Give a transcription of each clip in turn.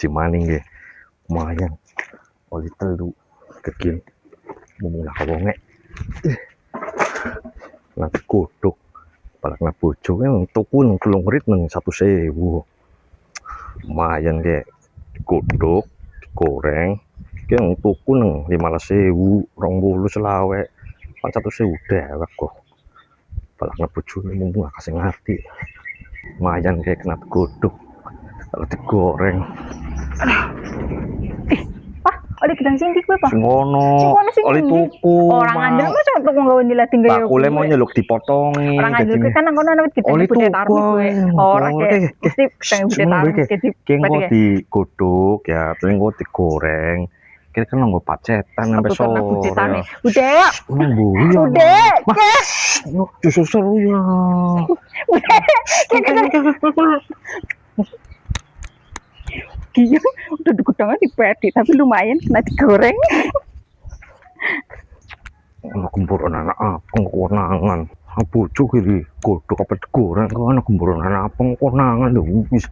biji maning nggih. Lumayan. Oli telu kegil. Mumula kawonge. Nanti kodok. Balakna bojo kan tuku nang Telungrit nang 1.000. Lumayan nggih. Kodok, digoreng. Ki nang tuku nang 15.000, 20 selawe. Kan 1.000 dewek kok. Balakna bojone mung gak kasih ngerti. Lumayan kayak kena godok kalau digoreng. Pak, oli gedang sing ndi kowe, Pak? Ngono. Oli tuku. Orang andel masa tuku nggawe dilatih gawe. Bakule mau nyeluk dipotongi. Orang andel kan nang kono ana gedang oli budhe tuku. tarmi kowe. Ora mesti gedang budhe tarmi ki engko digodhog ya, terus engko digoreng. Kira kan nggo pacetan sampai sore. Budhe. Budhe. Justru seru ya. Iya, udah digudangnya dipedi, tapi lumayan kena digoreng. Ana gemburan anak apeng konangan. Bojo iki godhog apa digoreng kok ana gemburan anak apeng konangan lho wis.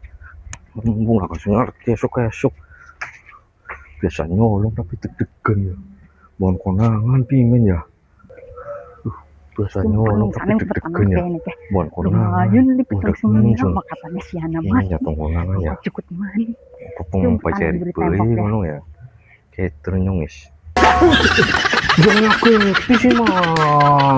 Mumpung gak kasih ngerti esuk-esuk. Biasa nyolong tapi deg-degan ya. Mohon konangan pimen ya. Biasa nyolong tapi deg-degan ya. Mohon konangan. Ayun li petang semuanya makatane si Ana mah. Ya konangan ya. Cukup man. Kepeng pacari beli ngono ya. Keter nyongis. Jangan aku sih mah.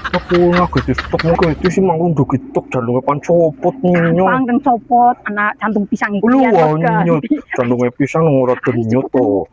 Aku ngaget stok mungkin itu sih mang nduk stok jandunge pan copot nyok. Pangdeng copot anak jantung pisang iki. Lu nyok jandunge pisang ora denyut to.